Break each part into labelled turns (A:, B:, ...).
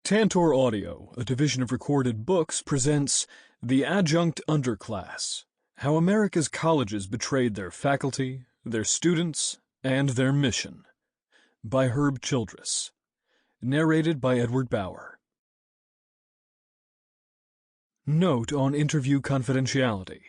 A: Tantor Audio, a division of Recorded Books, presents The Adjunct Underclass: How America's Colleges Betrayed Their Faculty, Their Students, and Their Mission, by Childress. Narrated by Bauer. Note on interview confidentiality.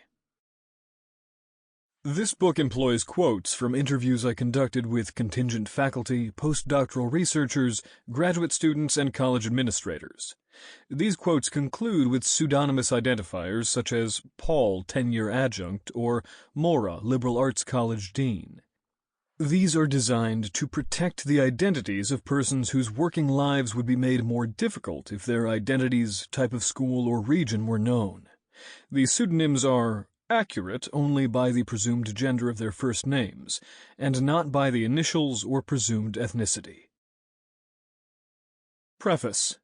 A: This book employs quotes from interviews I conducted with contingent faculty, postdoctoral researchers, graduate students, and college administrators. These quotes conclude with pseudonymous identifiers such as Paul, 10-year adjunct, or Mora, liberal arts college dean. These are designed to protect the identities of persons whose working lives would be made more difficult if their identities, type of school, or region were known. These pseudonyms are accurate only by the presumed gender of their first names, and not by the initials or presumed ethnicity. Preface.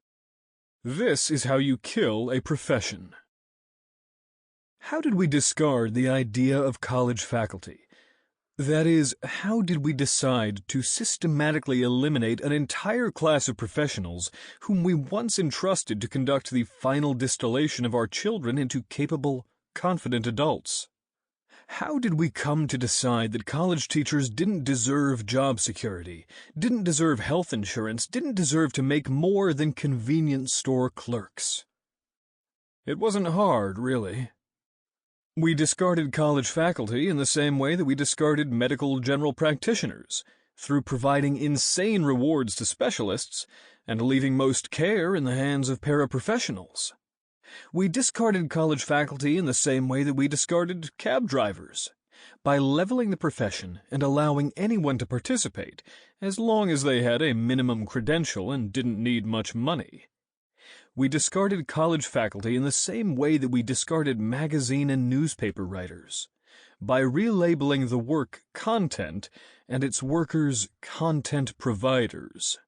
A: This is how you kill a profession. How did we discard the idea of college faculty? That is, how did we decide to systematically eliminate an entire class of professionals whom we once entrusted to conduct the final distillation of our children into capable, confident adults? How did we come to decide that college teachers didn't deserve job security, didn't deserve health insurance, didn't deserve to make more than convenience store clerks? It wasn't hard, really. We discarded college faculty in the same way that we discarded medical general practitioners, through providing insane rewards to specialists and leaving most care in the hands of paraprofessionals. We discarded college faculty in the same way that we discarded cab drivers, by leveling the profession and allowing anyone to participate, as long as they had a minimum credential and didn't need much money. We discarded college faculty in the same way that we discarded magazine and newspaper writers, by relabeling the work content and its workers content providers.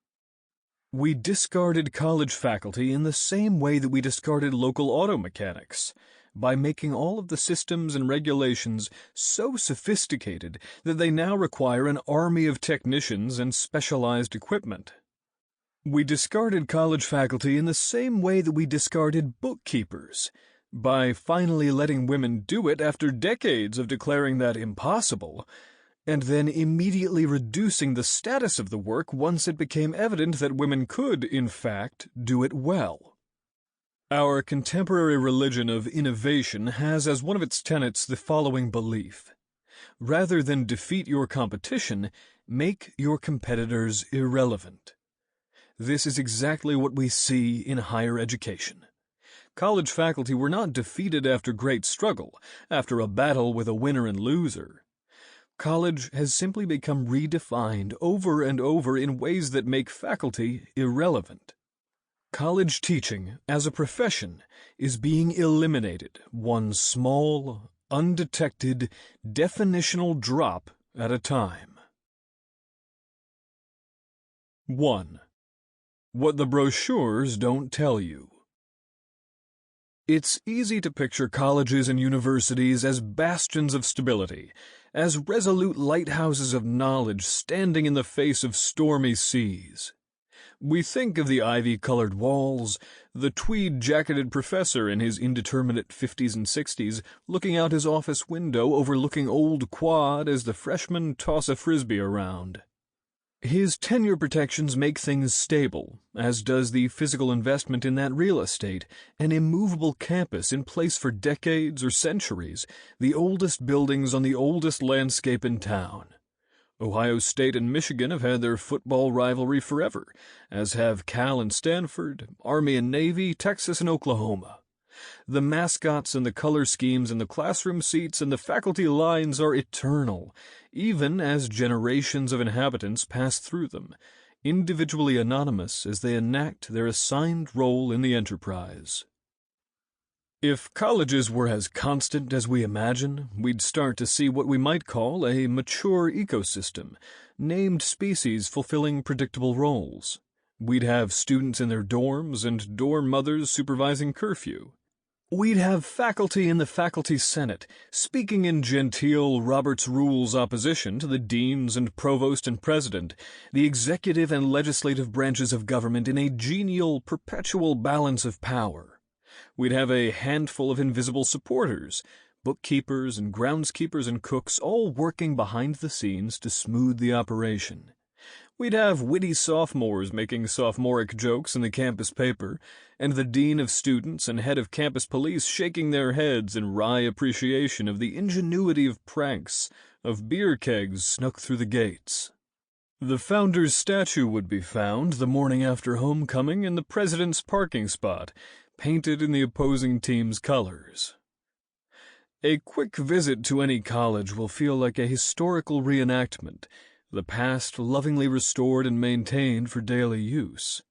A: We discarded college faculty in the same way that we discarded local auto mechanics, by making all of the systems and regulations so sophisticated that they now require an army of technicians and specialized equipment. We discarded college faculty in the same way that we discarded bookkeepers, by finally letting women do it after decades of declaring that impossible, and then immediately reducing the status of the work once it became evident that women could, in fact, do it well. Our contemporary religion of innovation has as one of its tenets the following belief: rather than defeat your competition, make your competitors irrelevant. This is exactly what we see in higher education. College faculty were not defeated after great struggle, after a battle with a winner and loser. College has simply become redefined over and over in ways that make faculty irrelevant. College teaching, as a profession, is being eliminated one small, undetected, definitional drop at a time. 1. What the brochures don't tell you. It's easy to picture colleges and universities as bastions of stability, as resolute lighthouses of knowledge standing in the face of stormy seas. We think of the ivy-colored walls, the tweed-jacketed professor in his indeterminate 50s and 60s looking out his office window overlooking Old Quad as the freshmen toss a frisbee around. His tenure protections make things stable, as does the physical investment in that real estate, an immovable campus in place for decades or centuries, the oldest buildings on the oldest landscape in town. Ohio State and Michigan have had their football rivalry forever, as have Cal and Stanford, Army and Navy, Texas and Oklahoma. The mascots and the color schemes and the classroom seats and the faculty lines are eternal, even as generations of inhabitants pass through them, individually anonymous as they enact their assigned role in the enterprise. If colleges were as constant as we imagine, we'd start to see what we might call a mature ecosystem, named species fulfilling predictable roles. We'd have students in their dorms and dorm mothers supervising curfew. We'd have faculty in the faculty senate, speaking in genteel Robert's Rules opposition to the deans and provost and president, the executive and legislative branches of government in a genial, perpetual balance of power. We'd have a handful of invisible supporters, bookkeepers and groundskeepers and cooks, all working behind the scenes to smooth the operation. We'd have witty sophomores making sophomoric jokes in the campus paper, and the dean of students and head of campus police shaking their heads in wry appreciation of the ingenuity of pranks, of beer kegs snuck through the gates. The founder's statue would be found the morning after homecoming in the president's parking spot, painted in the opposing team's colors. A quick visit to any college will feel like a historical reenactment, the past lovingly restored and maintained for daily use.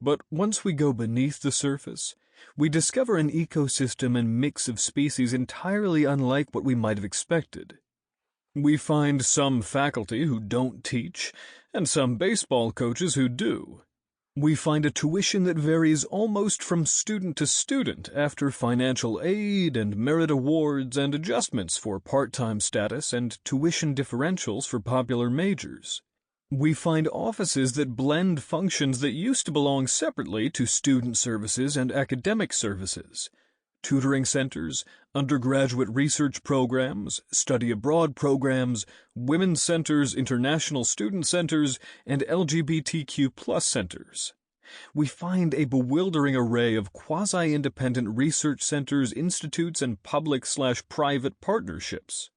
A: But once we go beneath the surface, we discover an ecosystem and mix of species entirely unlike what we might have expected. We find some faculty who don't teach, and some baseball coaches who do. We find a tuition that varies almost from student to student after financial aid and merit awards and adjustments for part-time status and tuition differentials for popular majors. We find offices that blend functions that used to belong separately to student services and academic services. Tutoring centers, undergraduate research programs, study abroad programs, women's centers, international student centers, and LGBTQ+ centers. We find a bewildering array of quasi-independent research centers, institutes, and public/private partnerships.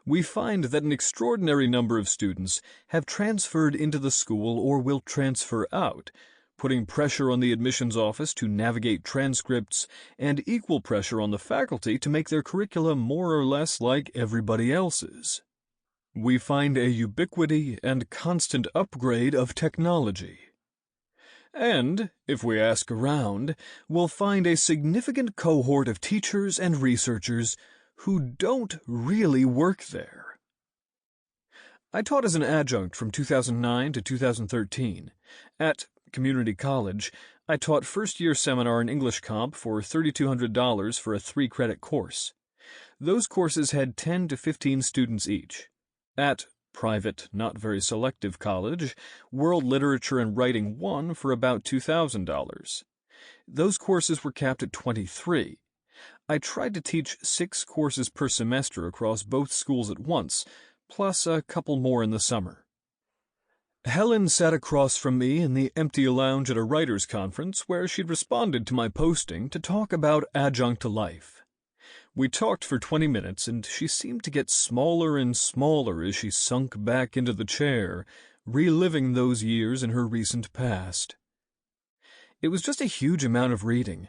A: We find that an extraordinary number of students have transferred into the school or will transfer out, putting pressure on the admissions office to navigate transcripts and equal pressure on the faculty to make their curricula more or less like everybody else's. We find a ubiquity and constant upgrade of technology. And, if we ask around, we'll find a significant cohort of teachers and researchers who don't really work there. I taught as an adjunct from 2009 to 2013. At community college, I taught first-year seminar and English comp for $3,200 for a 3-credit course. Those courses had 10 to 15 students each. At private, not very selective college, World Literature and Writing 1 for about $2,000. Those courses were capped at 23. I tried to teach 6 courses per semester across both schools at once, plus a couple more in the summer. Helen sat across from me in the empty lounge at a writers' conference where she'd responded to my posting to talk about adjunct life. We talked for 20 minutes, and she seemed to get smaller and smaller as she sunk back into the chair, reliving those years in her recent past. It was just a huge amount of reading.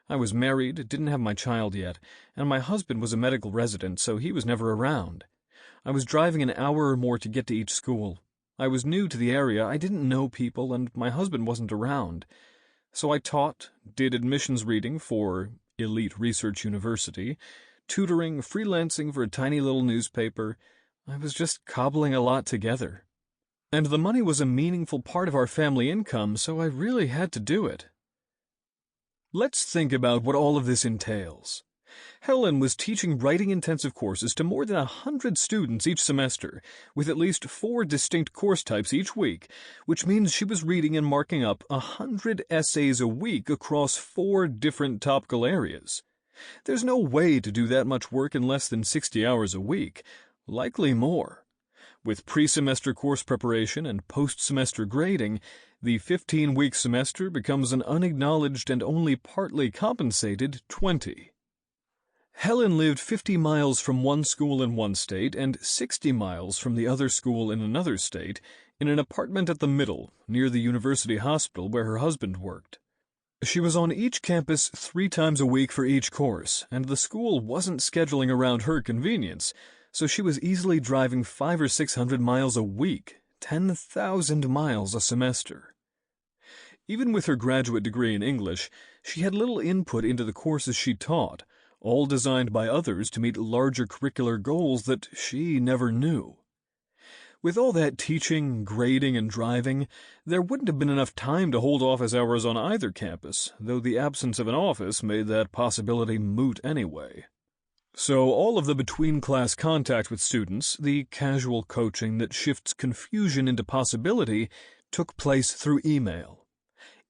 A: I was married, didn't have my child yet, and my husband was a medical resident, so he was never around. I was driving an hour or more to get to each school. I was new to the area, I didn't know people, and my husband wasn't around. So I taught, did admissions reading for Elite Research University, tutoring, freelancing for a tiny little newspaper. I was just cobbling a lot together. And the money was a meaningful part of our family income, so I really had to do it. Let's think about what all of this entails. Helen was teaching writing-intensive courses to more than 100 students each semester, with at least 4 distinct course types each week, which means she was reading and marking up 100 essays a week across 4 different topical areas. There's no way to do that much work in less than 60 hours a week, likely more. With pre-semester course preparation and post-semester grading, the 15-week semester becomes an unacknowledged and only partly compensated 20. Helen lived 50 miles from one school in one state and 60 miles from the other school in another state, in an apartment at the middle, near the university hospital where her husband worked. She was on each campus 3 times a week for each course, and the school wasn't scheduling around her convenience, so she was easily driving 500 or 600 miles a week, 10,000 miles a semester. Even with her graduate degree in English, she had little input into the courses she taught, all designed by others to meet larger curricular goals that she never knew. With all that teaching, grading, and driving, there wouldn't have been enough time to hold office hours on either campus, though the absence of an office made that possibility moot anyway. So all of the between-class contact with students, the casual coaching that shifts confusion into possibility, took place through email.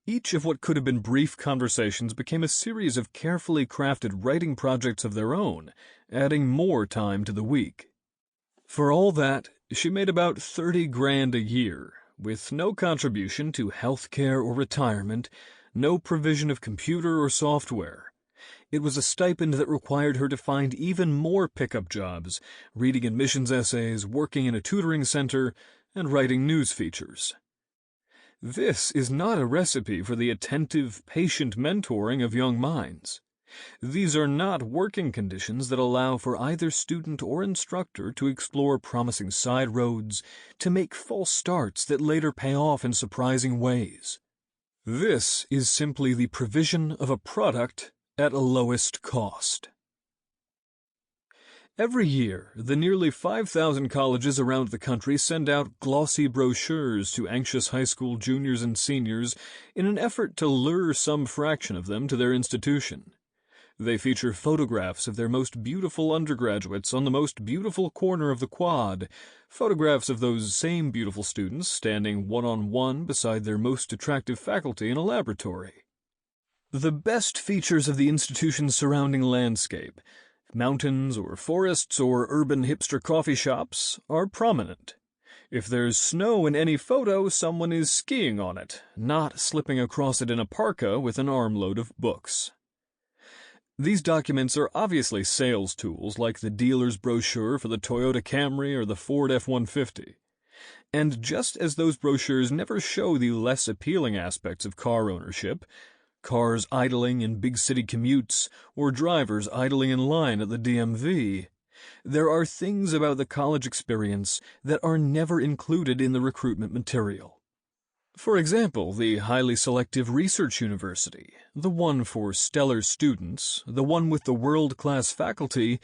A: Each of what could have been brief conversations became a series of carefully crafted writing projects of their own, adding more time to the week. For all that, she made about 30 grand a year, with no contribution to health care or retirement, no provision of computer or software. It was a stipend that required her to find even more pickup jobs, reading admissions essays, working in a tutoring center, and writing news features. This is not a recipe for the attentive, patient mentoring of young minds. These are not working conditions that allow for either student or instructor to explore promising side roads, to make false starts that later pay off in surprising ways. This is simply the provision of a product at lowest cost. Every year, the nearly 5,000 colleges around the country send out glossy brochures to anxious high school juniors and seniors in an effort to lure some fraction of them to their institution. They feature photographs of their most beautiful undergraduates on the most beautiful corner of the quad, photographs of those same beautiful students standing one-on-one beside their most attractive faculty in a laboratory. The best features of the institution's surrounding landscape, mountains or forests or urban hipster coffee shops, are prominent. If there's snow in any photo, someone is skiing on it, not slipping across it in a parka with an armload of books. These documents are obviously sales tools like the dealer's brochure for the Toyota Camry or the Ford F-150. And just as those brochures never show the less appealing aspects of car ownership, cars idling in big city commutes, or drivers idling in line at the DMV, there are things about the college experience that are never included in the recruitment material. For example, the highly selective research university, the one for stellar students, the one with the world-class faculty,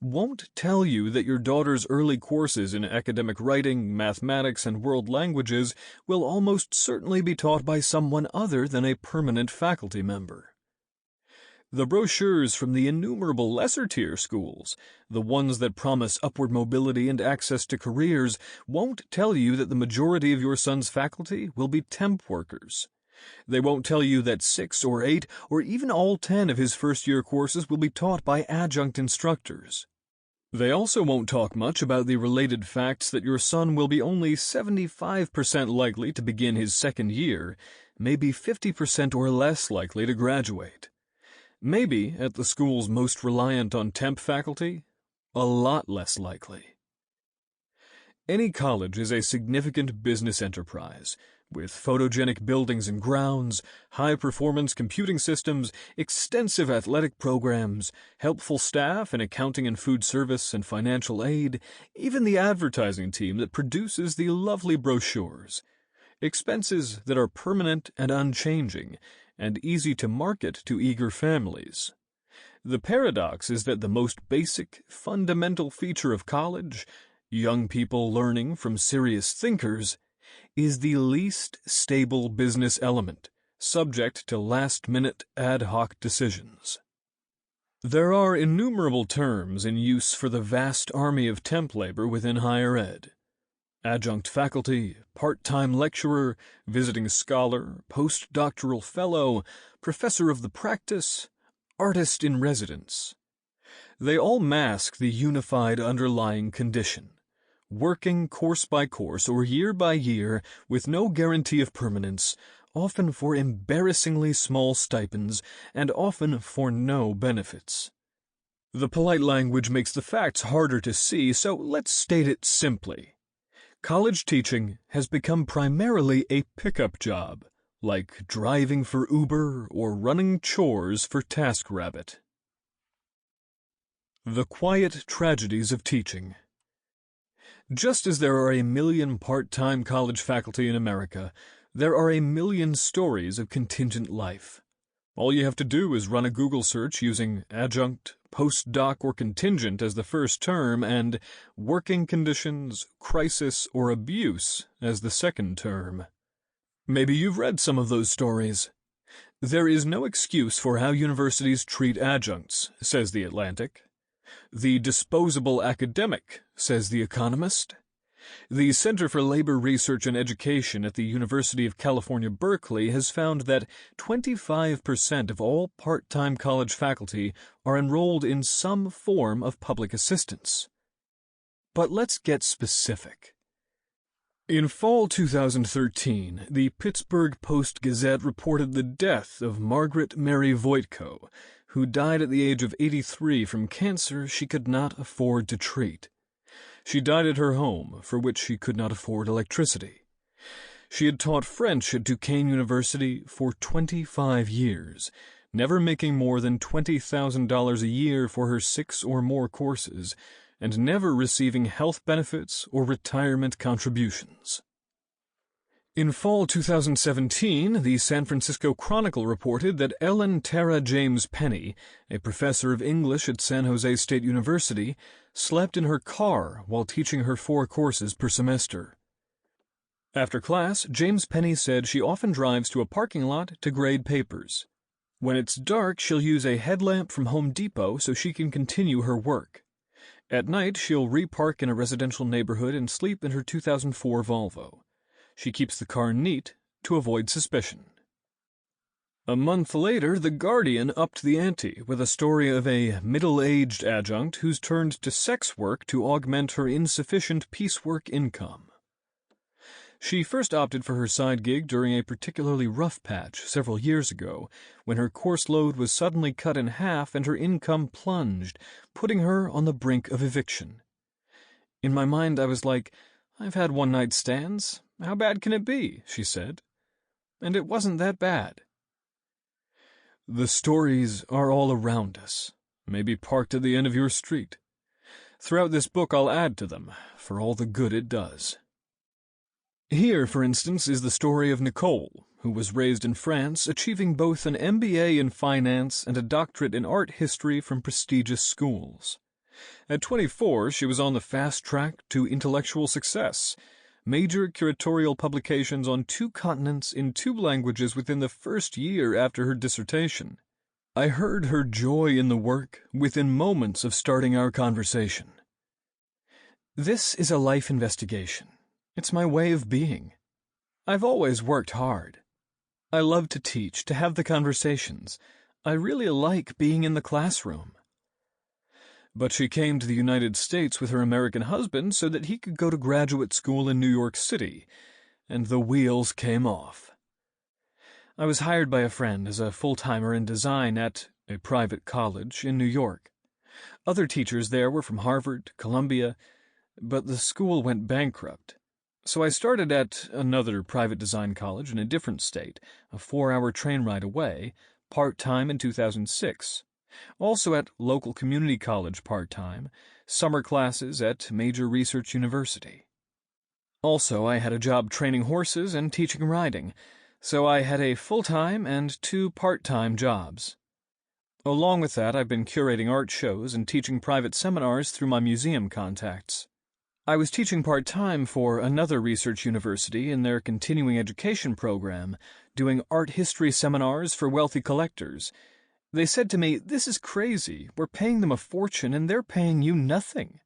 A: won't tell you that your daughter's early courses in academic writing, mathematics, and world languages will almost certainly be taught by someone other than a permanent faculty member. The brochures from the innumerable lesser-tier schools, the ones that promise upward mobility and access to careers, won't tell you that the majority of your son's faculty will be temp workers. They won't tell you that 6 or 8 or even all 10 of his first-year courses will be taught by adjunct instructors. They also won't talk much about the related facts that your son will be only 75% likely to begin his second year, maybe 50% or less likely to graduate. Maybe, at the schools most reliant on temp faculty, a lot less likely. Any college is a significant business enterprise, with photogenic buildings and grounds, high-performance computing systems, extensive athletic programs, helpful staff in accounting and food service and financial aid, even the advertising team that produces the lovely brochures. Expenses that are permanent and unchanging, and easy to market to eager families. The paradox is that the most basic, fundamental feature of college, young people learning from serious thinkers, is the least stable business element, subject to last-minute ad hoc decisions. There are innumerable terms in use for the vast army of temp labor within higher ed. Adjunct faculty, part-time lecturer, visiting scholar, postdoctoral fellow, professor of the practice, artist in residence. They all mask the unified underlying condition. Working course by course or year by year with no guarantee of permanence, often for embarrassingly small stipends and often for no benefits. The polite language makes the facts harder to see, so let's state it simply. College teaching has become primarily a pickup job, like driving for Uber or running chores for TaskRabbit. The quiet tragedies of teaching. Just as there are a million part-time college faculty in America, there are a million stories of contingent life. All you have to do is run a Google search using adjunct, postdoc or contingent as the first term, and working conditions, crisis, or abuse as the second term. Maybe you've read some of those stories. There is no excuse for how universities treat adjuncts, says The Atlantic. The disposable academic, says The Economist. The Center for Labor Research and Education at the University of California, Berkeley has found that 25% of all part-time college faculty are enrolled in some form of public assistance. But let's get specific. In fall 2013, the Pittsburgh Post-Gazette reported the death of Margaret Mary Voitko, who died at the age of 83 from cancer she could not afford to treat. She died at her home, for which she could not afford electricity. She had taught French at Duquesne University for 25 years, never making more than $20,000 a year for her 6 or more courses, and never receiving health benefits or retirement contributions. In fall 2017, the San Francisco Chronicle reported that Ellen Tara James Penny, a professor of English at San Jose State University, slept in her car while teaching her 4 courses per semester. After class, James Penny said she often drives to a parking lot to grade papers. When it's dark, she'll use a headlamp from Home Depot so she can continue her work. At night, she'll repark in a residential neighborhood and sleep in her 2004 Volvo. She keeps the car neat to avoid suspicion. A month later, The Guardian upped the ante with a story of a middle-aged adjunct who's turned to sex work to augment her insufficient piecework income. She first opted for her side gig during a particularly rough patch several years ago, when her course load was suddenly cut in half and her income plunged, putting her on the brink of eviction. In my mind, I was like, "I've had one-night stands. How bad can it be?" she said. And it wasn't that bad. The stories are all around us, maybe parked at the end of your street. Throughout this book I'll add to them, for all the good it does. Here, for instance, is the story of Nicole, who was raised in France, achieving both an MBA in finance and a doctorate in art history from prestigious schools. At 24, she was on the fast track to intellectual success, major curatorial publications on 2 continents in 2 languages within the first year after her dissertation. I heard her joy in the work within moments of starting our conversation. This is a life investigation. It's my way of being. I've always worked hard. I love to teach, to have the conversations. I really like being in the classroom. But she came to the United States with her American husband so that he could go to graduate school in New York City, and the wheels came off. I was hired by a friend as a full-timer in design at a private college in New York. Other teachers there were from Harvard, Columbia, but the school went bankrupt. So I started at another private design college in a different state, a 4-hour train ride away, part-time in 2006. Also at local community college part-time, summer classes at major research university. Also, I had a job training horses and teaching riding, so I had a full-time and 2 part-time jobs. Along with that, I've been curating art shows and teaching private seminars through my museum contacts. I was teaching part-time for another research university in their continuing education program, doing art history seminars for wealthy collectors. They said to me, "This is crazy. We're paying them a fortune and they're paying you nothing."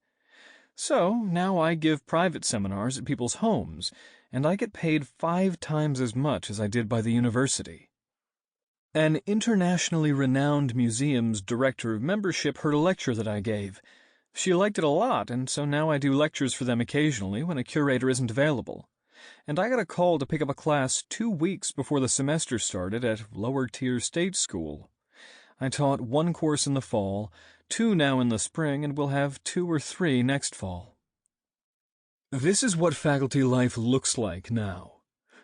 A: So now I give private seminars at people's homes, and I get paid 5 times as much as I did by the university. An internationally renowned museum's director of membership heard a lecture that I gave. She liked it a lot, and so now I do lectures for them occasionally when a curator isn't available. And I got a call to pick up a class 2 weeks before the semester started at lower-tier state school. I taught 1 course in the fall, 2 now in the spring, and will have 2 or 3 next fall. This is what faculty life looks like now.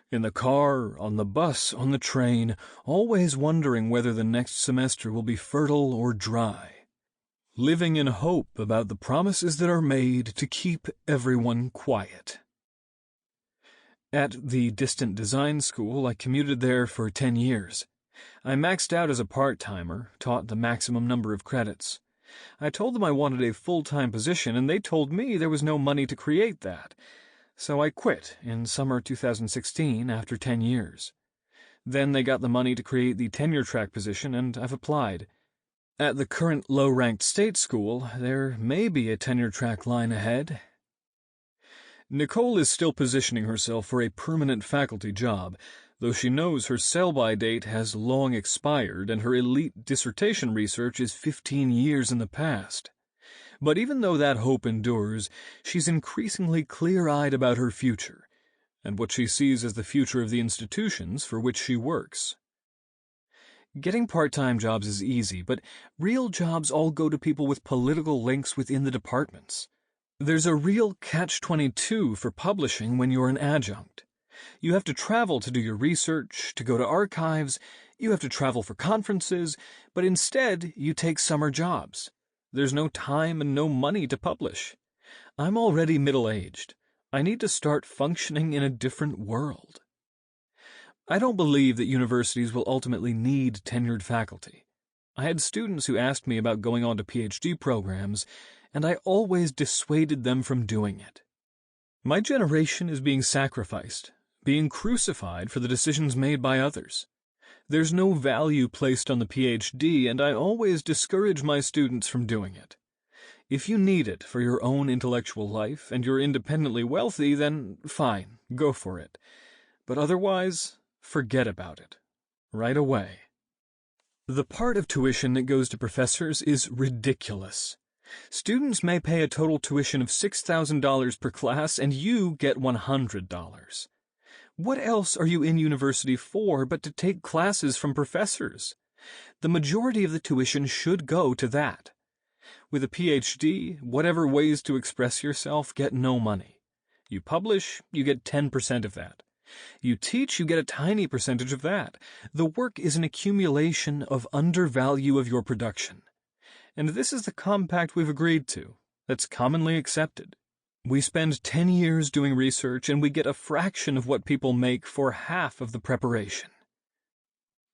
A: In the car, on the bus, on the train, always wondering whether the next semester will be fertile or dry. Living in hope about the promises that are made to keep everyone quiet. At the distant design school, I commuted there for 10 years. I maxed out as a part-timer, taught the maximum number of credits. I told them I wanted a full-time position, and they told me there was no money to create that. So I quit in summer 2016 after 10 years. Then they got the money to create the tenure-track position, and I've applied. At the current low-ranked state school, there may be a tenure-track line ahead. Nicole is still positioning herself for a permanent faculty job, though she knows her sell-by date has long expired and her elite dissertation research is 15 years in the past. But even though that hope endures, she's increasingly clear-eyed about her future, and what she sees as the future of the institutions for which she works. Getting part-time jobs is easy, but real jobs all go to people with political links within the departments. There's a real catch-22 for publishing when you're an adjunct. You have to travel to do your research, to go to archives, you have to travel for conferences, but instead you take summer jobs. There's no time and no money to publish. I'm already middle-aged. I need to start functioning in a different world. I don't believe that universities will ultimately need tenured faculty. I had students who asked me about going on to PhD programs, and I always dissuaded them from doing it. My generation is being sacrificed, being crucified for the decisions made by others. There's no value placed on the PhD, and I always discourage my students from doing it. If you need it for your own intellectual life and you're independently wealthy, then fine, go for it. But otherwise, forget about it. Right away. The part of tuition that goes to professors is ridiculous. Students may pay a total tuition of $6,000 per class, and you get $100. What else are you in university for but to take classes from professors? The majority of the tuition should go to that. With a PhD, whatever ways to express yourself get no money. You publish, you get 10% of that. You teach, you get a tiny percentage of that. The work is an accumulation of undervalue of your production. And this is the compact we've agreed to, that's commonly accepted. We spend 10 years doing research, and we get a fraction of what people make for half of the preparation.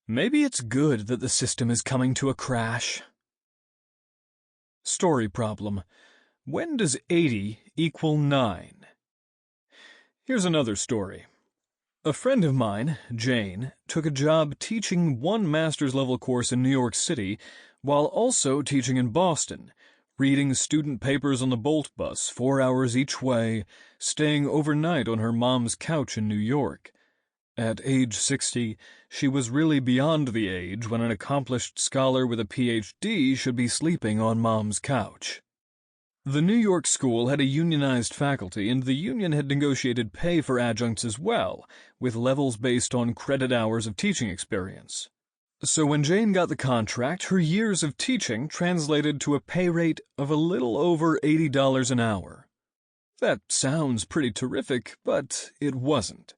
A: Maybe it's good that the system is coming to a crash. Story problem. When does 80 equal 9? Here's another story. A friend of mine, Jane, took a job teaching one master's level course in New York City while also teaching in Boston, reading student papers on the Bolt bus 4 hours each way, staying overnight on her mom's couch in New York. At age 60, she was really beyond the age when an accomplished scholar with a PhD should be sleeping on mom's couch. The New York school had a unionized faculty, and the union had negotiated pay for adjuncts as well, with levels based on credit hours of teaching experience. So when Jane got the contract, her years of teaching translated to a pay rate of a little over $80 an hour. That sounds pretty terrific, but it wasn't.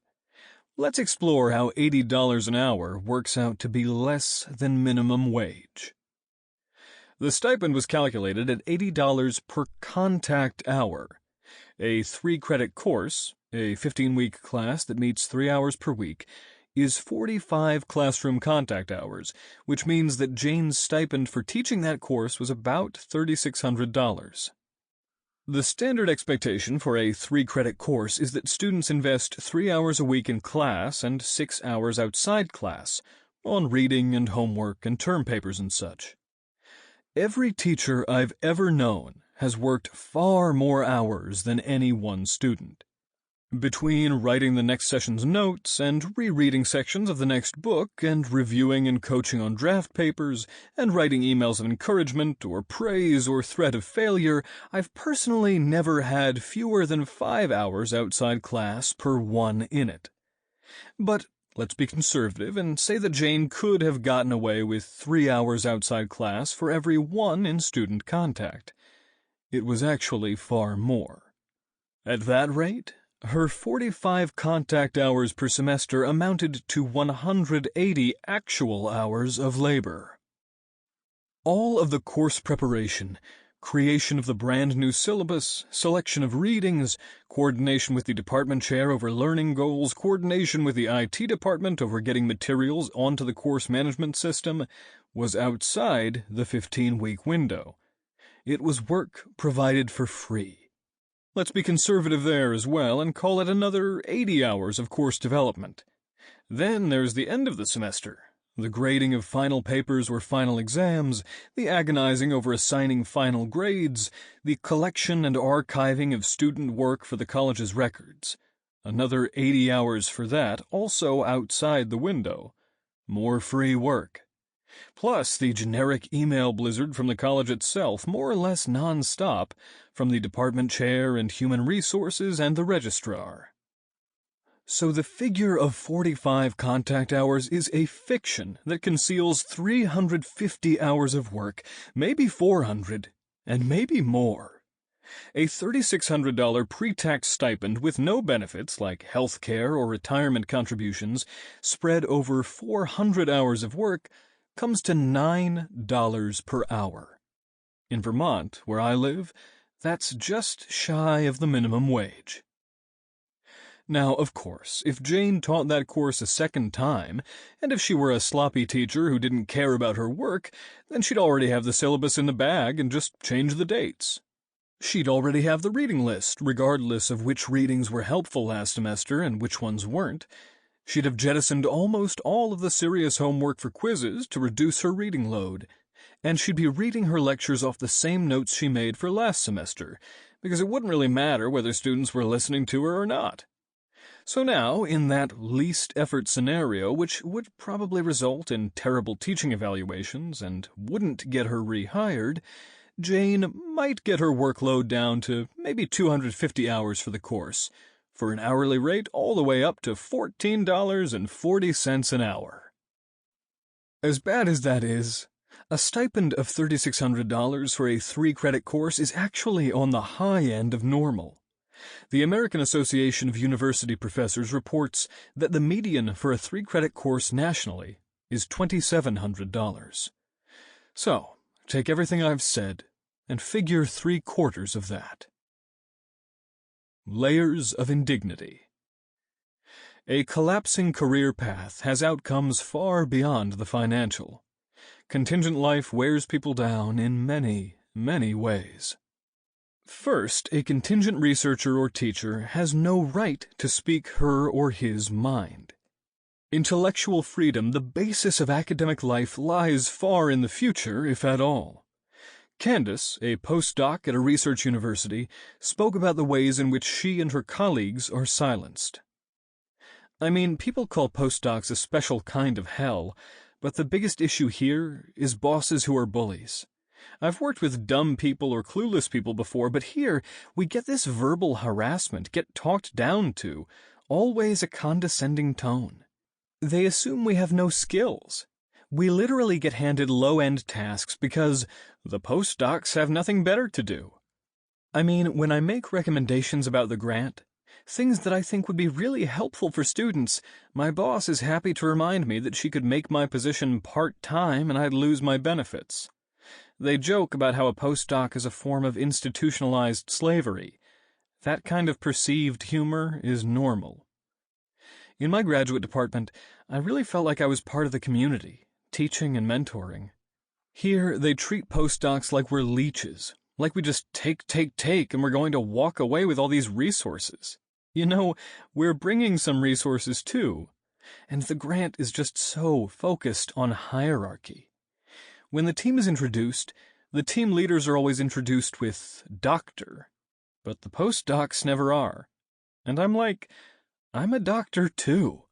A: Let's explore how $80 an hour works out to be less than minimum wage. The stipend was calculated at $80 per contact hour. A 3-credit course, a 15-week class that meets 3 hours per week, is 45 classroom contact hours, which means that Jane's stipend for teaching that course was about $3,600. The standard expectation for a 3-credit course is that students invest 3 hours a week in class and 6 hours outside class, on reading and homework and term papers and such. Every teacher I've ever known has worked far more hours than any one student. Between writing the next session's notes and rereading sections of the next book and reviewing and coaching on draft papers and writing emails of encouragement or praise or threat of failure, I've personally never had fewer than 5 hours outside class per one in it. But let's be conservative and say that Jane could have gotten away with 3 hours outside class for every one in student contact. It was actually far more. At that rate, her 45 contact hours per semester amounted to 180 actual hours of labor. All of the course preparation, creation of the brand new syllabus, selection of readings, coordination with the department chair over learning goals, coordination with the IT department over getting materials onto the course management system, was outside the 15-week window. It was work provided for free. Let's be conservative there as well and call it another 80 hours of course development. Then there's the end of the semester, the grading of final papers or final exams, the agonizing over assigning final grades, the collection and archiving of student work for the college's records. Another 80 hours for that, also outside the window. More free work. Plus the generic email blizzard from the college itself, more or less non-stop, from the department chair and human resources and the registrar. So the figure of 45 contact hours is a fiction that conceals 350 hours of work, maybe 400, and maybe more. A $3,600 pre-tax stipend with no benefits like health care or retirement contributions spread over 400 hours of work comes to $9 per hour. In Vermont, where I live, that's just shy of the minimum wage. Now, of course, if Jane taught that course a second time, and if she were a sloppy teacher who didn't care about her work, then she'd already have the syllabus in the bag and just change the dates. She'd already have the reading list, regardless of which readings were helpful last semester and which ones weren't. She'd have jettisoned almost all of the serious homework for quizzes to reduce her reading load, and she'd be reading her lectures off the same notes she made for last semester, because it wouldn't really matter whether students were listening to her or not. So now, in that least-effort scenario, which would probably result in terrible teaching evaluations and wouldn't get her rehired, Jane might get her workload down to maybe 250 hours for the course, for an hourly rate all the way up to $14.40 an hour. As bad as that is, a stipend of $3,600 for a 3-credit course is actually on the high end of normal. The American Association of University Professors reports that the median for a 3-credit course nationally is $2,700. So, take everything I've said and figure 3/4 of that. Layers of indignity. A collapsing career path has outcomes far beyond the financial. Contingent life wears people down in many, many ways. First, a contingent researcher or teacher has no right to speak her or his mind. Intellectual freedom, the basis of academic life, lies far in the future, if at all. Candace, a postdoc at a research university, spoke about the ways in which she and her colleagues are silenced. I mean, people call postdocs a special kind of hell, but the biggest issue here is bosses who are bullies. I've worked with dumb people or clueless people before, but here we get this verbal harassment, get talked down to, always a condescending tone. They assume we have no skills. We literally get handed low-end tasks because the postdocs have nothing better to do. I mean, when I make recommendations about the grant, things that I think would be really helpful for students, my boss is happy to remind me that she could make my position part-time and I'd lose my benefits. They joke about how a postdoc is a form of institutionalized slavery. That kind of perceived humor is normal. In my graduate department, I really felt like I was part of the community, teaching and mentoring. Here, they treat postdocs like we're leeches, like we just take, and we're going to walk away with all these resources. You know, we're bringing some resources too, and the grant is just so focused on hierarchy. When the team is introduced, the team leaders are always introduced with doctor, but the postdocs never are. And I'm like, I'm a doctor too.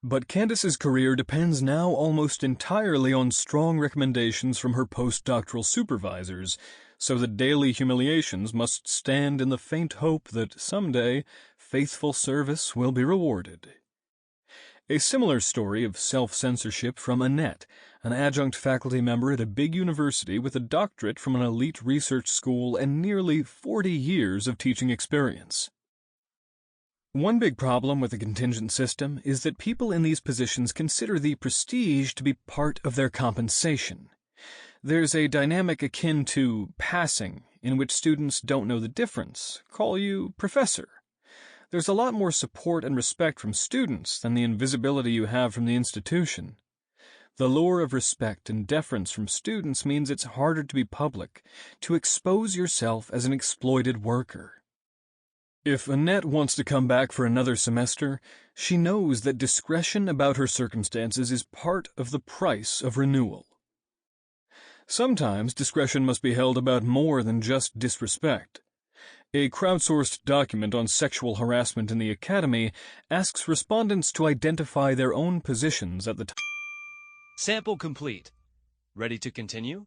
A: But Candace's career depends now almost entirely on strong recommendations from her postdoctoral supervisors, so the daily humiliations must stand in the faint hope that someday faithful service will be rewarded. A similar story of self-censorship from Annette, an adjunct faculty member at a big university with a doctorate from an elite research school and nearly 40 years of teaching experience. One big problem with the contingent system is that people in these positions consider the prestige to be part of their compensation. There's a dynamic akin to passing, in which students don't know the difference, call you professor. There's a lot more support and respect from students than the invisibility you have from the institution. The lure of respect and deference from students means it's harder to be public, to expose yourself as an exploited worker. If Annette wants to come back for another semester, she knows that discretion about her circumstances is part of the price of renewal. Sometimes discretion must be held about more than just disrespect. A crowdsourced document on sexual harassment in the academy asks respondents to identify their own positions at the time.
B: Sample complete. Ready to continue?